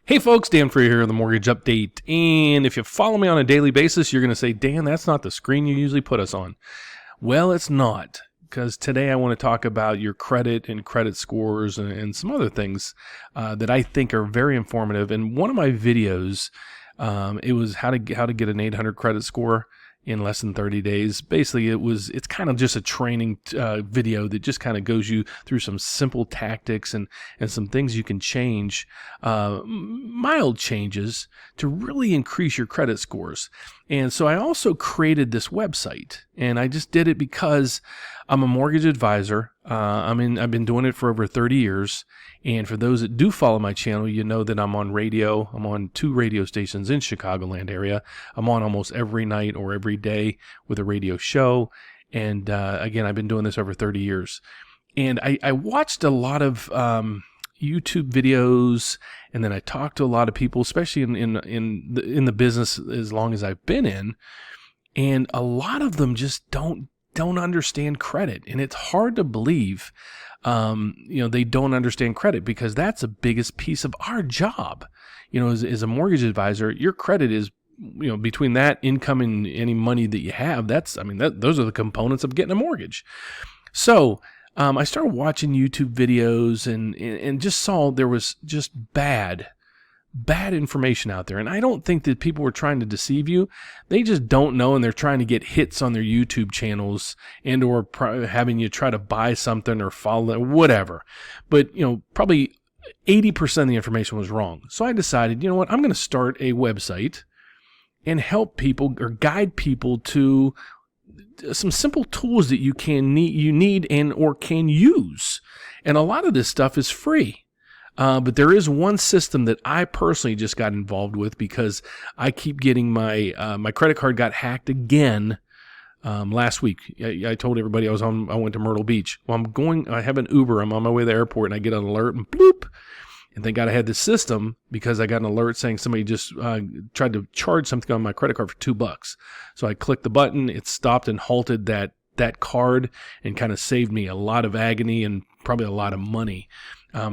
Hey folks, Dan Frio here, the Mortgage Update. And if you follow me on a daily basis, you're going to say, Dan, that's not the screen you usually put us on. Well, it's not, because today I want to talk about your credit and credit scores and some other things that I think are very informative. And one of my videos, it was how to get an 800 credit score in less than 30 days. Basically, it's kind of just a training video that just kind of goes you through some simple tactics and some things you can change, mild changes to really increase your credit scores. And so I also created this website, and I just did it because I'm a mortgage advisor. I've been doing it for over 30 years. And for those that do follow my channel, you know that I'm on radio. I'm on 2 radio stations in Chicagoland area. I'm on almost every night or every day with a radio show. And again, I've been doing this over 30 years. And I watched a lot of YouTube videos, and then I talked to a lot of people, especially in the business as long as I've been in. And a lot of them just don't understand credit. And it's hard to believe they don't understand credit, because that's the biggest piece of our job. As a mortgage advisor, your credit is, between that income and any money that you have, those are the components of getting a mortgage. So I started watching YouTube videos and just saw there was just bad information out there. And I don't think that people were trying to deceive you. They just don't know, and they're trying to get hits on their YouTube channels and or having you try to buy something or follow whatever. But, probably 80% of the information was wrong. So I decided, I'm going to start a website and help people or guide people to some simple tools that you need and or can use. And a lot of this stuff is free. But there is one system that I personally just got involved with, because I keep getting my credit card got hacked again last week. I told everybody I went to Myrtle Beach. Well, I have an Uber. I'm on my way to the airport, and I get an alert, and bloop. And thank God I had this system, because I got an alert saying somebody just tried to charge something on my credit card for $2. So I clicked the button. It stopped and halted that card and kind of saved me a lot of agony and probably a lot of money.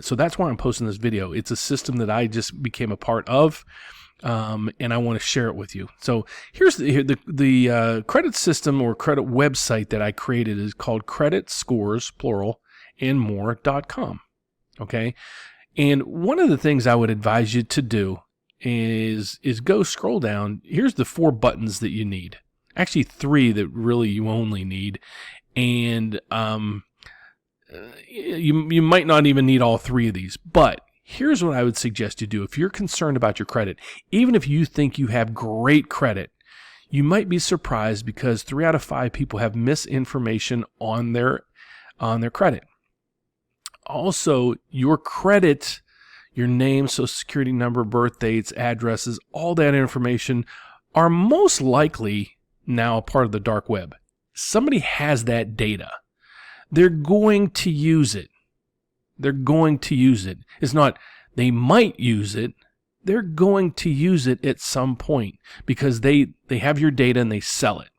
So that's why I'm posting this video. It's a system that I just became a part of, and I want to share it with you. So here's the credit system or credit website that I created is called Credit Scores, plural, and more.com. Okay. And one of the things I would advise you to do is go scroll down. Here's the 4 buttons that you need. Actually 3 that really you only need. And, you might not even need all 3 of these, but here's what I would suggest you do. If you're concerned about your credit, even if you think you have great credit, you might be surprised, because 3 out of 5 people have misinformation on their credit. Also, your credit, your name, social security number, birth dates, addresses, all that information are most likely now a part of the dark web. Somebody has that data. They're going to use it. It's not they might use it. They're going to use it at some point, because they have your data and they sell it.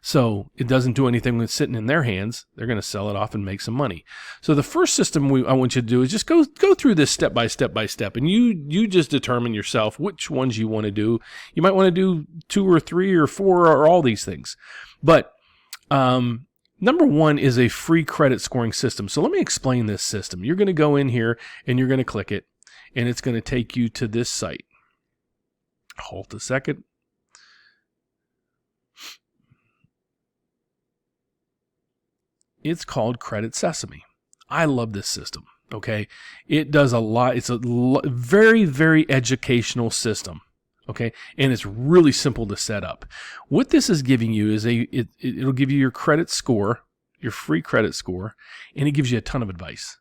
So it doesn't do anything with sitting in their hands. They're going to sell it off and make some money. So the first system I want you to do is just go through this step by step, and you just determine yourself which ones you want to do. You might want to do 2 or 3 or 4 or all these things. But number 1 is a free credit scoring system. So let me explain this system. You're going to go in here and you're going to click it, and it's going to take you to this site. Hold a second. It's called Credit Sesame. I love this system. Okay. It does a lot. It's a very, very educational system. Okay. And it's really simple to set up. What this is giving you is it'll give you your credit score, your free credit score, and it gives you a ton of advice.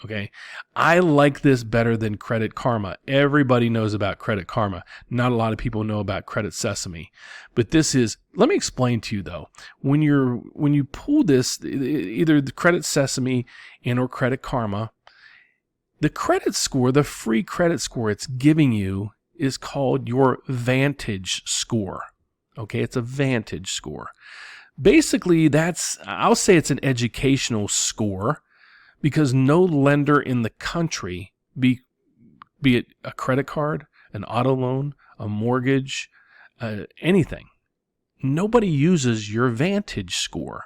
Okay. I like this better than Credit Karma. Everybody knows about Credit Karma. Not a lot of people know about Credit Sesame. But let me explain to you though. When you pull this, either the Credit Sesame and or Credit Karma, the credit score, the free credit score it's giving you is called your Vantage score. Okay, it's a Vantage score. Basically, I'll say it's an educational score, because no lender in the country be it a credit card, an auto loan, a mortgage, anything. Nobody uses your Vantage score.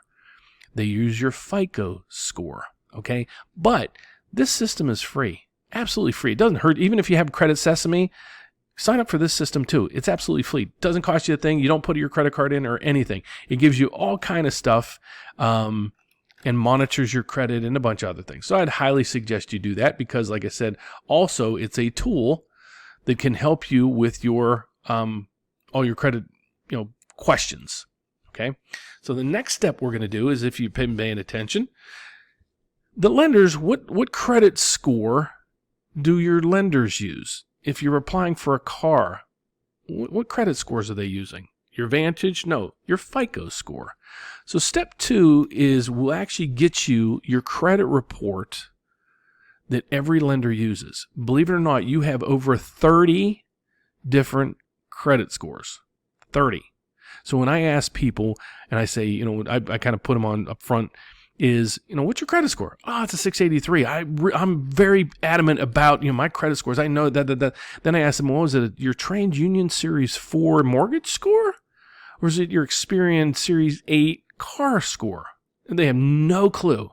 They use your FICO score, okay? But this system is free, absolutely free. It doesn't hurt. Even if you have Credit Sesame, sign up for this system too. It's absolutely free. It doesn't cost you a thing. You don't put your credit card in or anything. It gives you all kind of stuff and monitors your credit and a bunch of other things. So I'd highly suggest you do that because, like I said, also it's a tool that can help you with your all your credit, questions. Okay. So the next step we're going to do is, if you've been paying attention, the lenders, what credit score do your lenders use? If you're applying for a car, what credit scores are they using? Your Vantage? No, your FICO score. So step 2 is we'll actually get you your credit report that every lender uses. Believe it or not, you have over 30 different credit scores. 30. So when I ask people and I say, I kind of put them on up front is, what's your credit score? Oh, it's a 683. I'm very adamant about, my credit scores. I know that. Then I ask them, what was it? Your TransUnion Series 4 mortgage score? Or is it your Experian Series 8 car score? And they have no clue.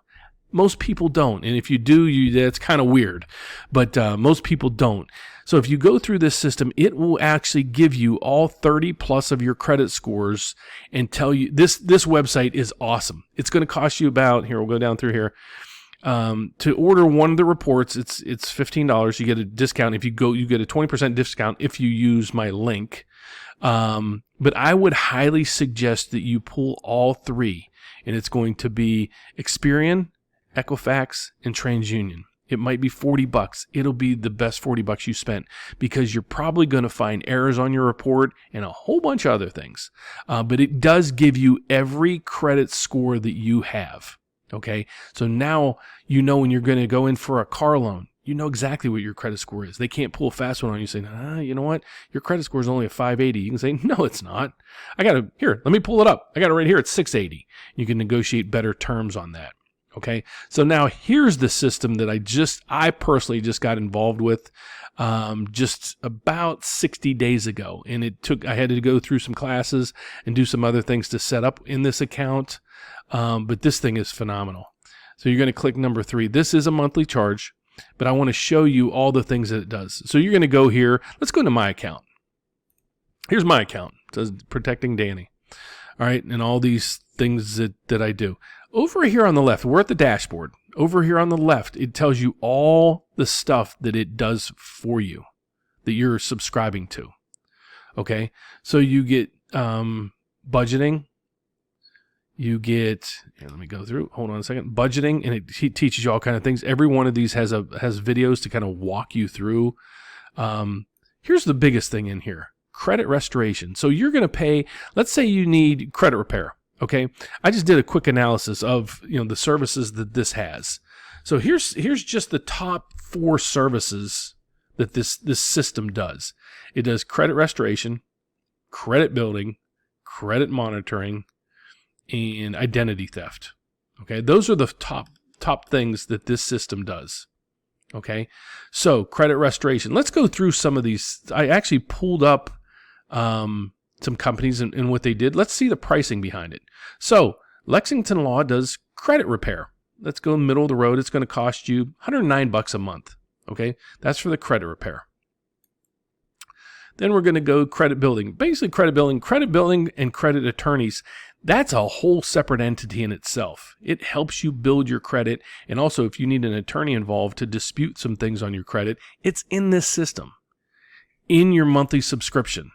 Most people don't. And if you do, that's kind of weird. But most people don't. So if you go through this system, it will actually give you all 30 plus of your credit scores and tell you, this website is awesome. It's going to cost you about, here, we'll go down through here. To order one of the reports, it's $15. You get a discount. If you go, you get a 20% discount if you use my link. But I would highly suggest that you pull all 3, and it's going to be Experian, Equifax, and TransUnion. It might be $40. It'll be the best $40 you spent because you're probably going to find errors on your report and a whole bunch of other things. But it does give you every credit score that you have. Okay. So now when you're going to go in for a car loan, you know exactly what your credit score is. They can't pull a fast one on you saying, you know what? Your credit score is only a 580. You can say, no, it's not. Let me pull it up. I got it right here. It's 680. You can negotiate better terms on that. Okay, so now here's the system that I personally just got involved with just about 60 days ago. And I had to go through some classes and do some other things to set up in this account. But this thing is phenomenal. So you're going to click number 3. This is a monthly charge, but I want to show you all the things that it does. So you're going to go here. Let's go to my account. Here's my account. It says Protecting Danny. All right, and all these things that I do. Over here on the left, we're at the dashboard. Over here on the left, it tells you all the stuff that it does for you, that you're subscribing to. Okay, so you get budgeting. You get, let me go through, hold on a second, budgeting, and it teaches you all kind of things. Every one of these has videos to kind of walk you through. Here's the biggest thing in here, credit restoration. So you're going to pay, let's say you need credit repair. Okay, I just did a quick analysis of the services that this has. So here's just the top 4 services that this system does. It does credit restoration, credit building, credit monitoring, and identity theft. Okay, those are the top things that this system does. Okay, so credit restoration. Let's go through some of these. I actually pulled up some companies and what they did. Let's see the pricing behind it. So Lexington Law does credit repair. Let's go middle of the road. It's going to cost you $109 a month. Okay, that's for the credit repair. Then we're going to go credit building. Basically, credit building and credit attorneys. That's a whole separate entity in itself. It helps you build your credit, and also if you need an attorney involved to dispute some things on your credit, it's in this system, in your monthly subscription.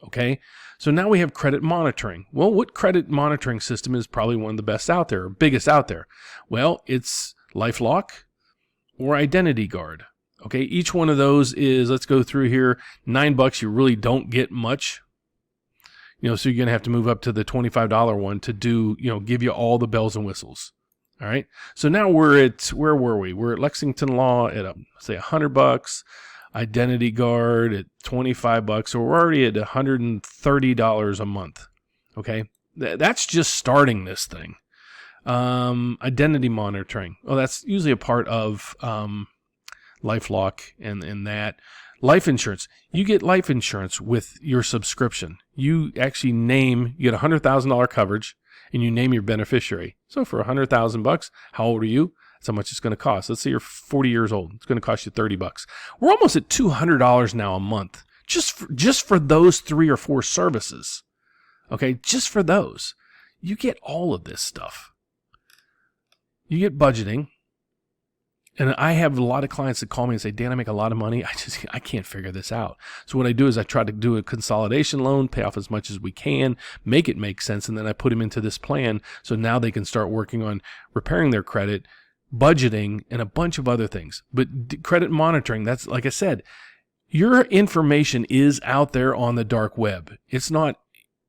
Okay, so now we have credit monitoring. Well, what credit monitoring system is probably one of the best out there, or biggest out there? Well, it's LifeLock or Identity Guard. Okay, each one of those is, let's go through here, $9. You really don't get much. So you're going to have to move up to the $25 one to do, give you all the bells and whistles. All right, so now where were we? We're at Lexington Law at, say, $100. Identity Guard at $25, so we're already at $130 a month. Okay, that's just starting this thing. Identity monitoring. Oh, that's usually a part of LifeLock and that. Life insurance. You get life insurance with your subscription. You actually you get $100,000 coverage, and you name your beneficiary. So for $100,000, how old are you? That's how much it's going to cost. Let's say you're 40 years old. It's going to cost you $30. We're almost at $200 now a month, just for those 3 or 4 services. Okay, just for those. You get all of this stuff. You get budgeting. And I have a lot of clients that call me and say, Dan, I make a lot of money. I can't figure this out. So what I do is I try to do a consolidation loan, pay off as much as we can, make it make sense, and then I put them into this plan. So now they can start working on repairing their credit, budgeting, and a bunch of other things. But credit monitoring, that's, like I said, your information is out there on the dark web. It's not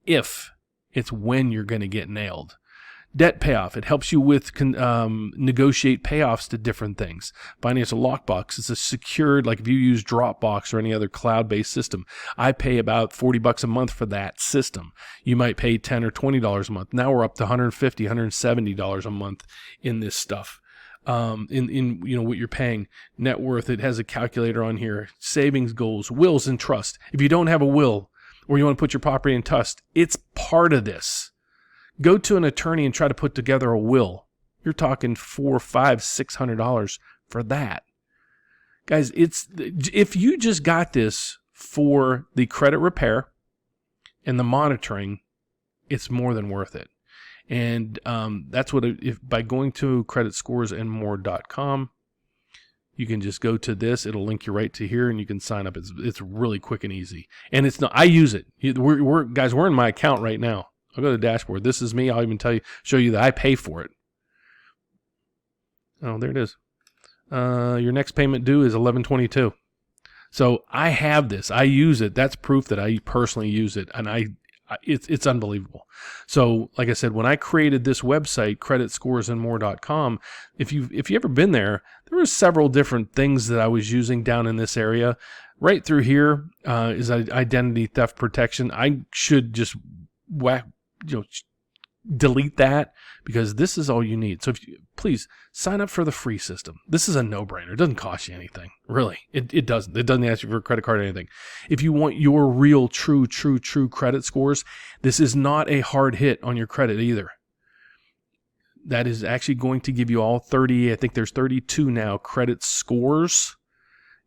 if, it's when you're going to get nailed. Debt payoff. It helps you with negotiate payoffs to different things. Financial lockbox. It's a secured, like if you use Dropbox or any other cloud-based system, I pay about $40 a month for that system. You might pay $10 or $20 a month. Now we're up to $150, $170 a month in this stuff. In what you're paying. Net worth. It has a calculator on here. Savings goals, wills, and trust. If you don't have a will or you want to put your property in trust, it's part of this. Go to an attorney and try to put together a will. You're talking $400, $500, $600 for that. Guys, if you just got this for the credit repair and the monitoring, it's more than worth it. And that's what, by going to creditscoresandmore.com, you can just go to this. It'll link you right to here, and you can sign up. It's really quick and easy. And it's not. I use it. We're in my account right now. I'll go to the dashboard. This is me. I'll even show you that I pay for it. Oh, there it is. Your next payment due is 11/22. So I have this. I use it. That's proof that I personally use it, and it's unbelievable. So, like I said, when I created this website, creditscoresandmore.com, if you ever been there were several different things that I was using down in this area. Right through here is identity theft protection. I should just delete that, because this is all you need. So please sign up for the free system. This is a no-brainer. It doesn't cost you anything. Really. It doesn't. It doesn't ask you for a credit card or anything. If you want your real, true credit scores, this is not a hard hit on your credit either. That is actually going to give you all 30, I think there's 32 now, credit scores,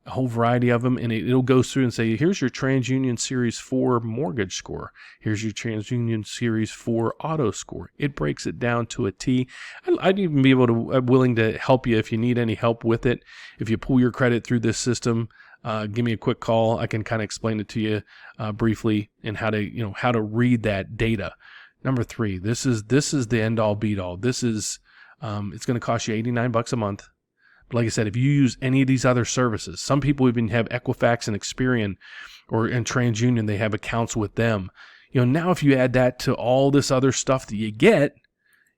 a whole variety of them, and it'll go through and say, here's your TransUnion Series 4 mortgage score. Here's your TransUnion Series 4 auto score. It breaks it down to a T. I'd even be willing to help you if you need any help with it. If you pull your credit through this system, give me a quick call. I can kind of explain it to you briefly, and how to read that data. Number 3, this is the end all beat all. This is it's going to cost you $89 a month. But like I said, if you use any of these other services, some people even have Equifax and Experian and TransUnion, they have accounts with them. Now if you add that to all this other stuff that you get,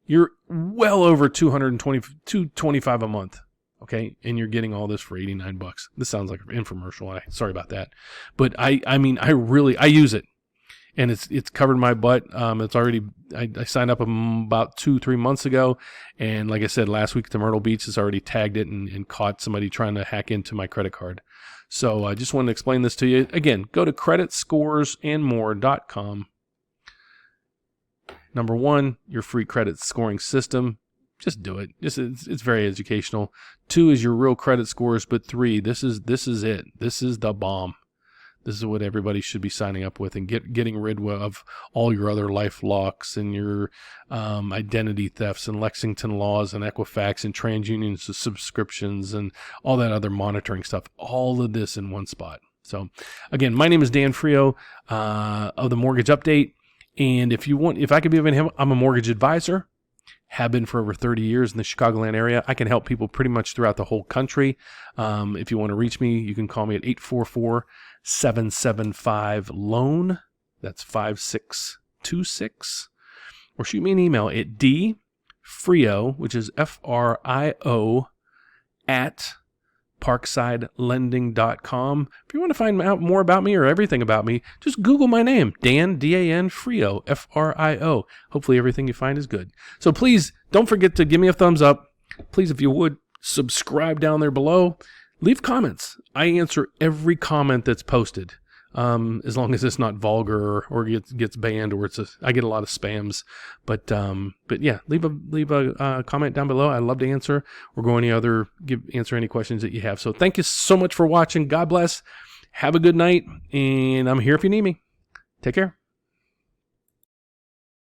you're well over $225 a month. Okay, and you're getting all this for $89. This sounds like an infomercial. Sorry about that, but I use it. And it's covered my butt. It's already, I signed up about 2-3 months ago. And like I said, last week, the Myrtle Beach has already tagged it and caught somebody trying to hack into my credit card. So I just wanted to explain this to you. Again, go to creditscoresandmore.com. Number 1, your free credit scoring system. Just do it. It's very educational. 2 is your real credit scores. But 3, this is it. This is the bomb. This is what everybody should be signing up with, and getting rid of all your other life locks and your identity thefts and Lexington laws and Equifax and TransUnion subscriptions and all that other monitoring stuff. All of this in one spot. So, again, my name is Dan Frio of the Mortgage Update. And if I could be of any help, I'm a mortgage advisor. Have been for over 30 years in the Chicagoland area. I can help people pretty much throughout the whole country. If you want to reach me, you can call me at 844-775-LOAN. That's 5626. Or shoot me an email at dfrio, which is FRIO, at parksidelending.com. If you want to find out more about me or everything about me, just Google my name, Dan, D-A-N, Frio, F-R-I-O. Hopefully everything you find is good. So please don't forget to give me a thumbs up. Please, if you would, subscribe down there below. Leave comments. I answer every comment that's posted, as long as it's not vulgar or gets banned or I get a lot of spams. But yeah, leave a comment down below. I love to answer or answer any questions that you have. So thank you so much for watching. God bless. Have a good night, and I'm here if you need me. Take care.